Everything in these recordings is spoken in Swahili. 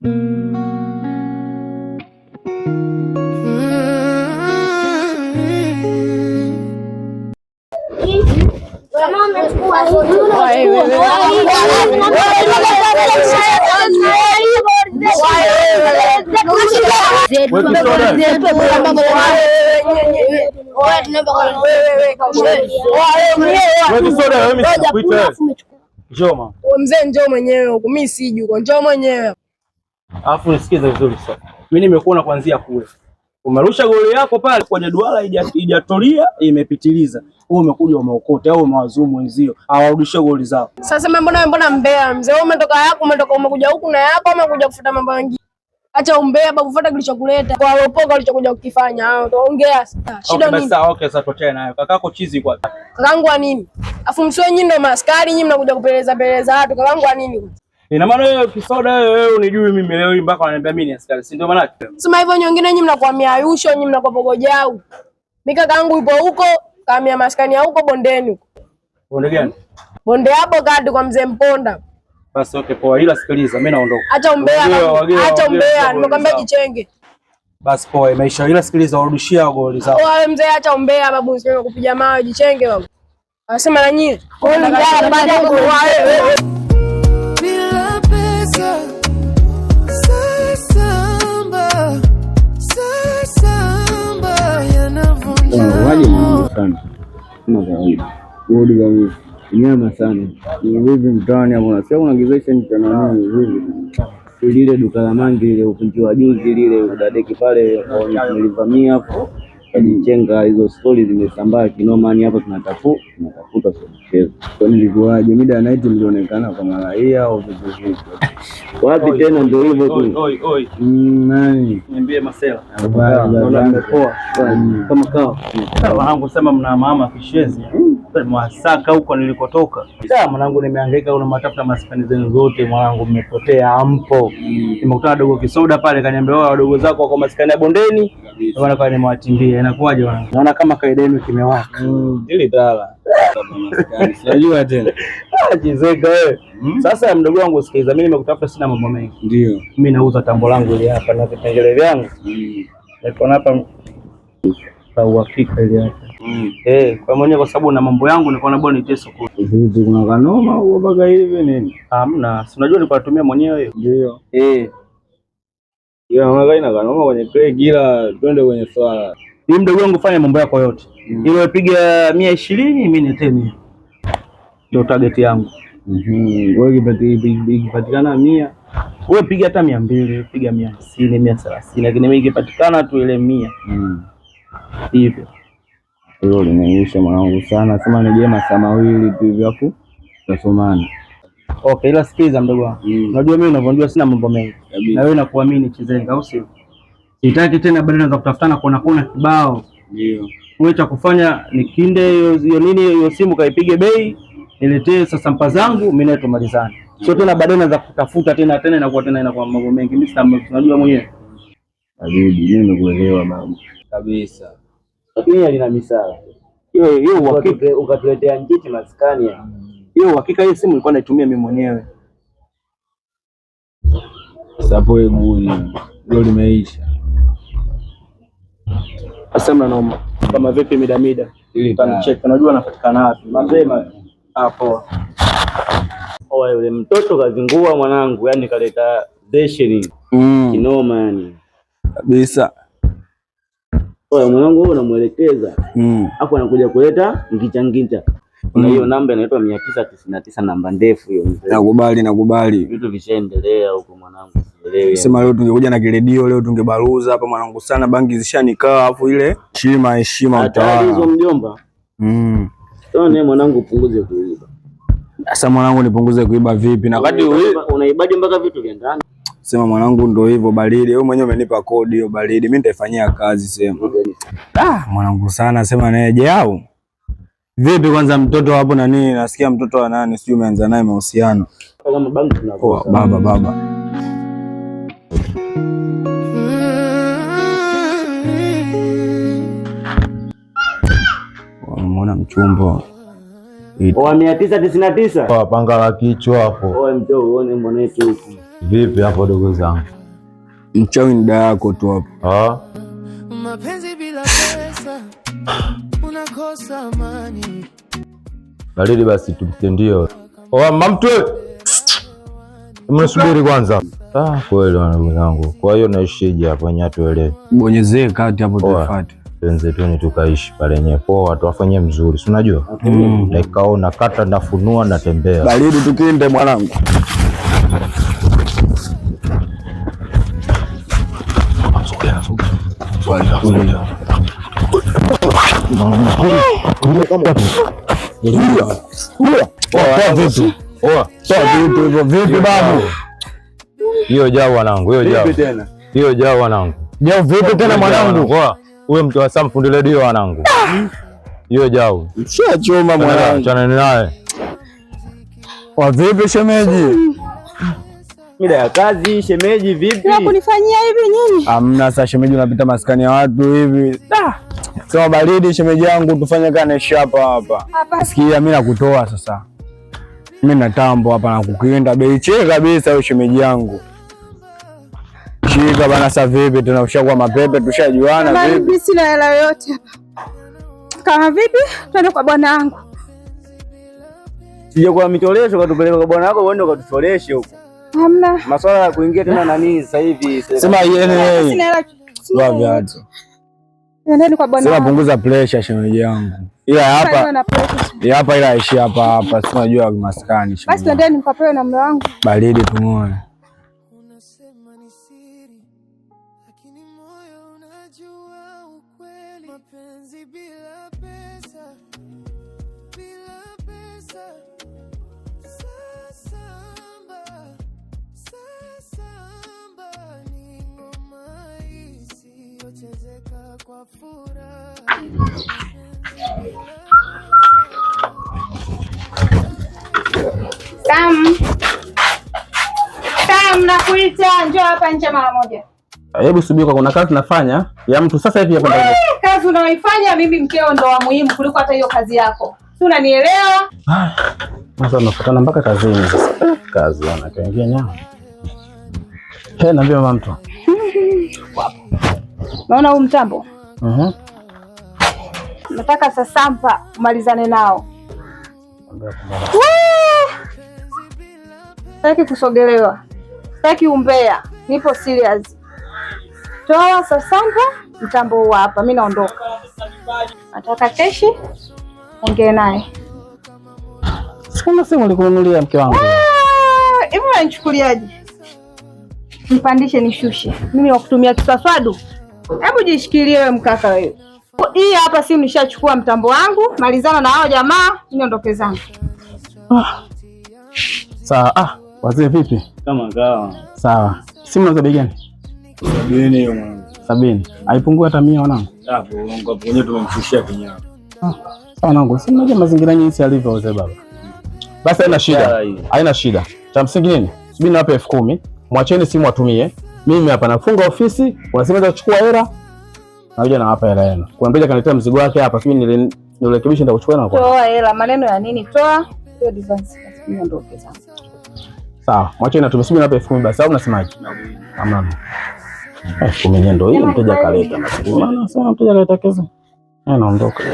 Mzee, njoo mwenyewe huko, mimi siji huko, njoo mwenyewe. Alafu nisikize vizuri sana. Mimi nimekuona kuanzia kule. Umerusha goli yako pale kwenye duara ijatolia imepitiliza. Wewe umekuja umeokota au umewazumu wenzio hawarudishe goli zao. Sasa mbona mbea mzee? Wewe umetoka yako, umekuja huku na yako, umekuja kufuata mambo mengine. Acha umbea babu, fuata kilichokuleta. Kwa lopoka kilichokuja kukifanya. Hao ongea. Shida nini? Okay, sasa totea nayo. Kakako chizi kwa. Kakangu wa nini? Afu msio nyinyi ndo maskari, nyinyi mnakuja kupeleza watu. Kakangu wa nini? Ina maana wewe kisoda wewe unijui mimi leo mpaka wananiambia mimi ni askari. Si ndio maana yake? Sema hivyo nyingine nyinyi mnakuwa miayusho, nyinyi mnakuwa pogojau. Mimi kakangu yupo huko, kamia maskani ya huko bondeni huko. Bonde gani? Bonde hapo kati kwa mzee Mponda. Basi okay poa, ila sikiliza mimi naondoka. Acha umbea. Acha umbea, nimekwambia jichenge. Basi poa, imeisha. Ila sikiliza, warudishia goli zao. Wewe mzee, acha umbea babu, usiwe kupiga mawe, jichenge babu. Anasema na nyie. Baada ya bila pesa samba yanavunja sana. Kama kawaida. Goli gani? Nyama sana. Ni hivi mtaani hapo unasikia kuna gization cha nani hivi. Lile duka la mangi lile ukunjwa juzi lile udadeki pale nilivamia hapo. Kanichenga hizo story zimesambaa kinoma, ni hapo tunatafuta mchezo. Kwa nilikuwaje mida night mlionekana kwa malaria au vitu hivi. Wapi tena ndio hivyo tu. Oi. Nani? Niambie Masela. Naona mmepoa. Kama kawa. Wanangu sema mna mama kishezi. Mwasaka huko nilikotoka. Sasa mwanangu nimehangaika una matafuta maskani zenu zote mwanangu mmepotea ampo. Nimekutana dogo kisoda pale kaniambia wao wadogo zako wako maskani ya bondeni. Ndio maana kwa nimewatimbia. Inakuwaje wanangu? Naona kama kaida yenu kimewaka. Ile dala. Unajua tena. Jizeka wewe. Sasa mdogo wangu sikiliza, mimi nimekutafuta sina mambo mengi. Ndio. Mimi nauza tambo langu ile hapa na vipengele vyangu. Niko hapa kwa uhakika ile hapa. Kwa mwenyewe kwa sababu na mambo yangu nilikuwa na bwana niteso kwa. Hivi kuna kanoma au mpaka hivi nini? Hamna. Si unajua nilikuwa natumia mwenyewe hiyo. Ndio. Ya mwaga ina kanoma kwenye play gila twende kwenye swala. Ni mdogo wangu fanya mambo yako yote. Ile piga 120 mimi niletee 100. Ndio target yangu. Wewe ikipatikana 100, wewe piga hata 200, piga 150, 130, lakini mimi ikipatikana tu ile 100. Hivyo. Hilo limeisha mwanangu sana. Sema nije masaa mawili tu hivi hapo tutasomana. Okay, ila sikiza mdogo wangu. Unajua mimi unavyojua sina mambo mengi. Na wewe nakuamini Chizenga au sio? Sitaki tena badala za kutafutana kuona kibao. Ndio. Wewe cha kufanya ni kinde hiyo simu kaipige bei, niletee sasa mpa zangu mimi na tumalizane. Sio tena badala za kutafuta tena inakuwa inakuwa mambo mengi. Mimi unajua mwenyewe. Habibi, mimi nimekuelewa mama. Kabisa. Lakini alina misala. Hiyo uhakika ukatuletea njiti maskani. Hiyo uhakika hiyo simu nilikuwa naitumia mimi mwenyewe. Sapo ebuni. Ndio limeisha. Sasa mnaomba kama vipi mida. Ili tanicheck. Unajua napatikana wapi? Mapema. Poa. Oa yule mtoto kazingua mwanangu, yani kaleta desheni. Kinoma yani. Kabisa. Oya mwanangu wewe unamuelekeza. Hapo anakuja kuleta ngicha. Kuna hiyo namba inaitwa 999 namba ndefu hiyo mzee. Nakubali. Vitu vishaendelea huko mwanangu. Sielewi. Sema leo tungekuja na kiredio leo tungebaruza hapa mwanangu sana, bangi zishanikaa afu ile heshima utawala. Hizo mjomba. Sasa mwanangu upunguze kuiba. Sasa mwanangu nipunguze kuiba vipi? Na wakati unaibaje mpaka vitu vya ndani? Sema mwanangu ndio hivyo baridi. Wewe mwenyewe umenipa kodi hiyo baridi. Mimi nitaifanyia kazi sema. Mwanangu sana sema neje au? Vipi kwanza mtoto hapo na nini? Nasikia mtoto wa nani? Sijui umeanza naye mahusiano. Kama bangi tunakosa. Baba. Mbona mchumba? Wa 999. Panga la kichwa hapo. Njoo uone mwanetu huku. Vipi hapo dogo zangu? Mchawi ni dada yako tu hapo. Mapenzi bila pesa unakosa amani. Baridi basi tumtendio. Mamtu. Mnasubiri kwanza. Kweli ndugu zangu. Kwa hiyo naishije hapo nyatuelewe. Bonyezee kati hapo tufuate. Wenzetuni tukaishi pale nyewe. Poa tuwafanyie mzuri. Si unajua? Nikaona kata nafunua natembea. Baridi tukinde mwanangu. Vipi babu? Hiyo jao wanangu, hiyo jao. Hiyo jao wanangu. Jao vipi tena mwanangu? Wewe mtu wa Sam fundi redio wanangu. Hiyo jao. Choma mwanangu. Chana naye. Vipi shemeji? Mida ya kazi, shemeji vipi? Na kunifanyia hivi nyinyi? Hamna sasa shemeji, unapita maskani ya watu hivi. Sema baridi shemeji yangu, tufanye kana hapa. Sikia mimi nakutoa sasa. Mimi na tambo hapa na kukinda bei cheka kabisa wewe shemeji yangu. Shika bana sasa vipi tena ushakuwa mapepe tushajuana vipi? Mimi sina hela yote hapa. Kama vipi? Twende kwa bwana wangu. Sije kwa mitolesho katupeleka kwa bwana wako uende ukatutoleshe huko. Hamna. Masuala ya kuingia tena nani sasa hivi. Sema yeye. Sina hela. Wapi Nendeni kwa bwana. Sema punguza pressure shemeji yangu. Ila hapa ila ishi hapa. Si unajua maskani shemeji. Basi twendeni mkapewe na mume wangu. Baridi tumuone. Unasema ni siri, lakini moyo unajua ukweli. Mapenzi bila pesa. Sasamba ni ngoma isiyochezeka kwa furaha. Sam nakuita, njoo hapa nje mara moja. Hebu subiri, kuna kazi tunafanya ya mtu sasa hivi hapa. Kazi unaoifanya mimi mkeo ndo wa muhimu kuliko hata hiyo kazi yako. Si unanielewa? Sasa tunafuatana mpaka kazini sasa. Kazi anakaingia nyama. Naambia mama mtu. Naona huu mtambo. Nataka Sasampa umalizane nao. Sitaki kusogelewa. Sitaki umbea. Nipo serious. Toa Sasampa, mtambo huu hapa. Mimi naondoka. Nataka keshi. Ongea naye. Sina simu nilikununulia mke wangu. Hivi unanichukuliaje? Nipandishe nishushe. Mimi nakutumia kiswaswadu. Hebu jishikilie wewe mkaka wewe. Hii hapa simu nishachukua mtambo wangu, malizana na hao jamaa, niondoke zangu. Sawa, wazee vipi? Kama kawa. Sawa. Simu za bei gani? 70 hiyo mwanangu. 70. Haipungui hata 100 wanangu. Hapo wangu hapo wenyewe tumemshushia kinyama. Sawa wanangu, si mmoja mazingira jinsi alivyo wazee baba. Basi haina shida. Haina shida. Cha msingi nini? Subiri niwape 10,000, mwacheni simu atumie. Mimi hapa nafunga ofisi, unasema za kuchukua hela. Nakuja nawapa hela yenu. Kwa mbele kaniletea mzigo wake hapa, mimi nirekebishe ndio kuchukua na kwa. Toa hela, maneno ya nini? Toa. Hiyo device mimi niondoke zangu. Sawa, mwacheni na tumesubiri niwape 10,000 basi au unasemaje? Amna. 10,000 ndio hiyo mteja kaleta. Maana sasa mteja kaleta kesa. Naondoka.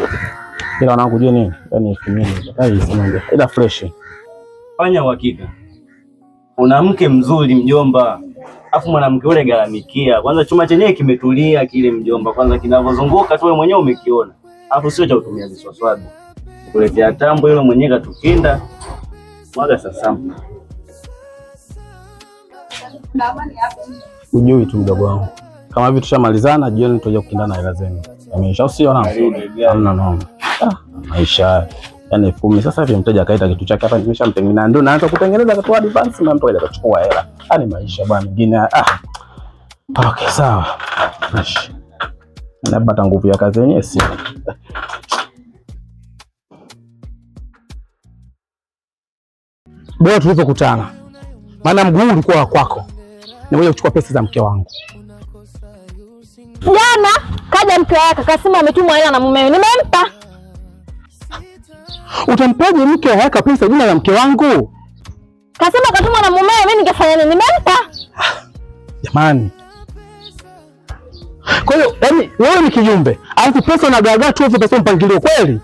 Ila wanangu je nini? Yaani 10,000. Kai sema ila fresh. Fanya uhakika. Una mke mzuri mjomba. Afu mwanamke ule garamikia. Kwanza chuma chenyewe kimetulia kile mjomba. Kwanza kinavozunguka tu wewe mwenyewe umekiona. Afu sio cha kutumia viswaswadu. Kuletea tambo ile mwenyewe katukinda. Mwaga Sasampa. Ujui tu mdogo wangu. Kama hivi tushamalizana jioni tutaje kukindana hela zenu. Ameisha usio na. Hamna noma. Maisha yani 10,000 sasa hivi mteja akaita kitu chake hapa nimeshamtengeneza ndio naanza kutengeneza kwa advance na mtu akaja kuchukua hela. Hadi maisha bwana mingine Okay sawa. Napata nguvu ya kazi yenyewe si. Bora tulipokutana. Maana mguu ulikuwa wa kwako. Nimekuja kuchukua pesa za mke wangu. Jana kaja mke wake akasema ametumwa hela na mumewe. Nimempa. Utampaje mke wako pesa jina la mke wangu? Kasema katumwa na mumewe, mimi ningefanya nini? Nimempa. Jamani. Kwa hiyo yaani wewe ni kijumbe, alafu pesa unagagaa tu pesa mpangilio kweli?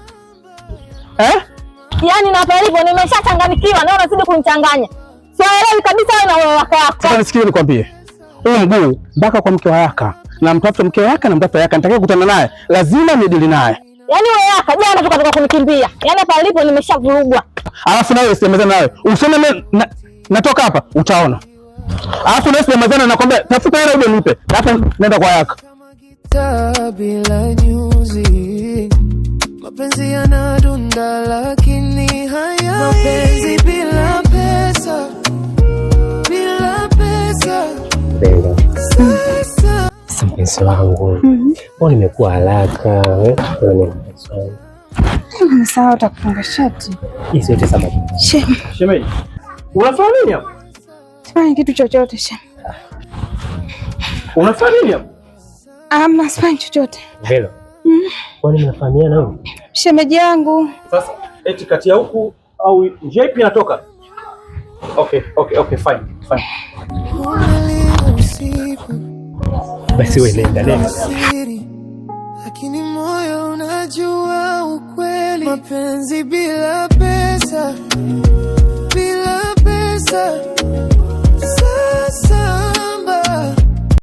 Yaani na hapa hivyo nimeshachanganyikiwa, naona unazidi kunichanganya. Sielewi kabisa wewe na wewe wako. Sasa nisikie nikwambie. Huu mguu mpaka kwa mke wa Yaka. Na mtafuta mke wa Yaka na mtafuta Yaka, nitakaye kukutana naye lazima nidili naye. Yaani wewe Yaka jana tukatoka kunikimbia. Yaani hapa nilipo nimeshavurugwa. Alafu nawe usemezana nawe. Useme natoka hapa utaona. Alafu nawe usemezana nakwambia tafuta hela uje nipe. Hata nenda kwa Yaka. Bila nyuzi mapenzi yanadunda lakini haya mapenzi bila pesa Sasa mpenzi wangu mbona nimekuwa haraka Sawa, utakufunga shati. Hizi yote sababu Shemeji, unafanya nini hapo? Sifanye kitu chochote Shem. Unafanya nini hapo? Amna, sifanye chochote. Velo. Kwani mnafahamiana wewe? Shemeji yangu. Sasa eti kati ya huku au njia ipi inatoka? Okay, fine. Basi wewe nenda. Lakini moyo unajua ukweli, mapenzi bila pesa